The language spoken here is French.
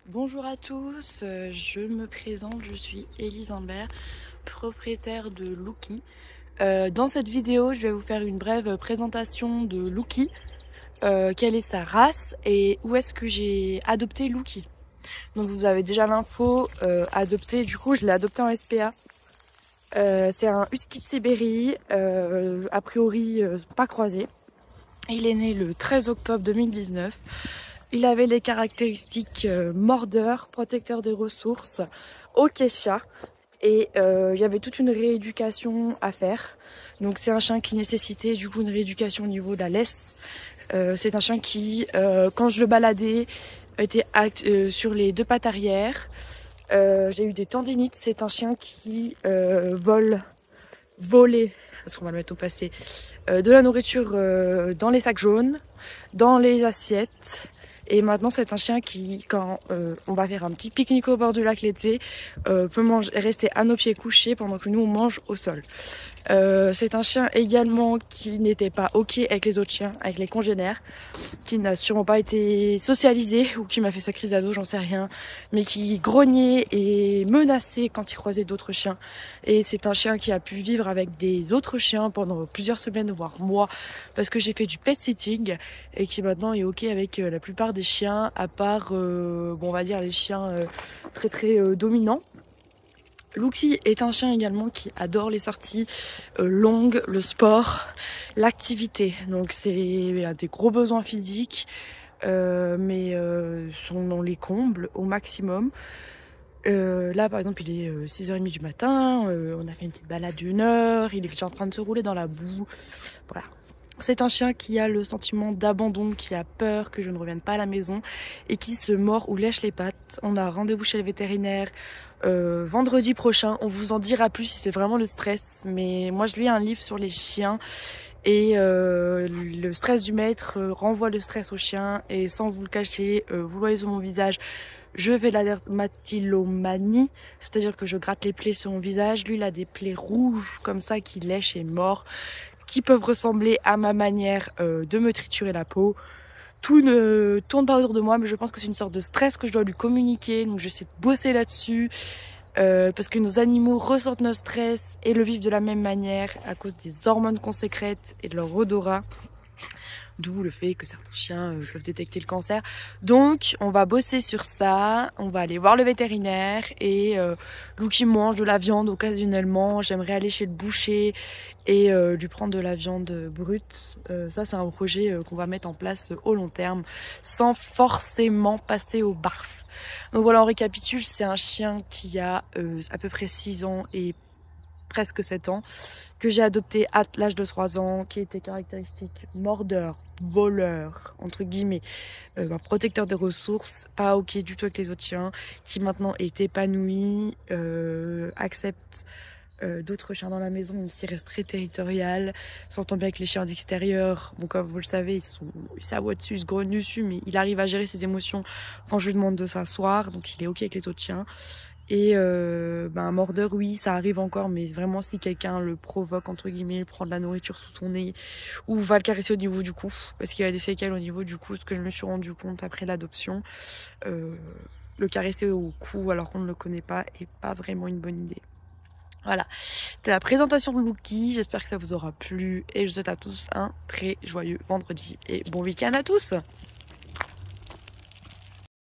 Bonjour à tous, je me présente, je suis Élise Imbert, propriétaire de Lookie. Dans cette vidéo, je vais vous faire une brève présentation de Lookie, quelle est sa race et où est-ce que j'ai adopté Lookie. Donc vous avez déjà l'info, adopté, du coup je l'ai adopté en SPA. C'est un husky de Sibérie, a priori pas croisé. Il est né le 13 octobre 2019. Il avait les caractéristiques mordeur, protecteur des ressources, ok chat. Et il y avait toute une rééducation à faire. Donc c'est un chien qui nécessitait du coup une rééducation au niveau de la laisse. C'est un chien qui, quand je le baladais, était sur les deux pattes arrière. J'ai eu des tendinites. C'est un chien qui volait, parce qu'on va le mettre au passé, de la nourriture dans les sacs jaunes, dans les assiettes. Et maintenant c'est un chien qui, quand on va faire un petit pique-nique au bord du lac l'été, peut rester à nos pieds couchés pendant que nous on mange au sol. C'est un chien également qui n'était pas ok avec les autres chiens, avec les congénères, qui n'a sûrement pas été socialisé ou qui m'a fait sa crise d'ado, j'en sais rien, mais qui grognait et menaçait quand il croisait d'autres chiens. Et c'est un chien qui a pu vivre avec des autres chiens pendant plusieurs semaines, voire mois, parce que j'ai fait du pet sitting et qui maintenant est ok avec la plupart des chiens, à part, bon, on va dire les chiens très dominants. Lookie est un chien également qui adore les sorties longues, le sport, l'activité. Donc il a des gros besoins physiques, mais sont dans les combles au maximum. Là par exemple il est 6h30 du matin, on a fait une petite balade d'une heure, il est déjà en train de se rouler dans la boue. Voilà. C'est un chien qui a le sentiment d'abandon, qui a peur que je ne revienne pas à la maison et qui se mord ou lèche les pattes. On a rendez-vous chez le vétérinaire vendredi prochain. On vous en dira plus si c'est vraiment le stress. Mais moi je lis un livre sur les chiens et le stress du maître renvoie le stress au chien. Et sans vous le cacher, vous voyez sur mon visage, je fais de la dermatillomanie, c'est-à-dire que je gratte les plaies sur mon visage. Lui il a des plaies rouges comme ça qui lèchent et mord, qui peuvent ressembler à ma manière de me triturer la peau. Tout ne tourne pas autour de moi, mais je pense que c'est une sorte de stress que je dois lui communiquer. Donc j'essaie de bosser là-dessus, parce que nos animaux ressentent notre stress et le vivent de la même manière à cause des hormones qu'on sécrète et de leur odorat. D'où le fait que certains chiens peuvent détecter le cancer. Donc on va bosser sur ça, on va aller voir le vétérinaire et Lookie mange de la viande occasionnellement. J'aimerais aller chez le boucher et lui prendre de la viande brute. Ça c'est un projet qu'on va mettre en place au long terme sans forcément passer au barf. Donc voilà, on récapitule, c'est un chien qui a à peu près 6 ans et presque 7 ans, que j'ai adopté à l'âge de 3 ans, qui était caractéristique mordeur, voleur, entre guillemets, protecteur des ressources, pas ok du tout avec les autres chiens, qui maintenant est épanoui, accepte d'autres chiens dans la maison, même s'il reste très territorial, s'entend bien avec les chiens d'extérieur. Bon, comme vous le savez, ils s'aboient dessus, ils se grognent dessus, mais il arrive à gérer ses émotions quand je lui demande de s'asseoir, donc il est ok avec les autres chiens. Et un mordeur, oui, ça arrive encore, mais vraiment si quelqu'un le provoque, entre guillemets, prend de la nourriture sous son nez ou va le caresser au niveau du cou, parce qu'il a des séquelles au niveau du cou, ce que je me suis rendu compte après l'adoption. Le caresser au cou alors qu'on ne le connaît pas est pas vraiment une bonne idée. Voilà, c'était la présentation de Lookie, j'espère que ça vous aura plu et je vous souhaite à tous un très joyeux vendredi et bon week-end à tous.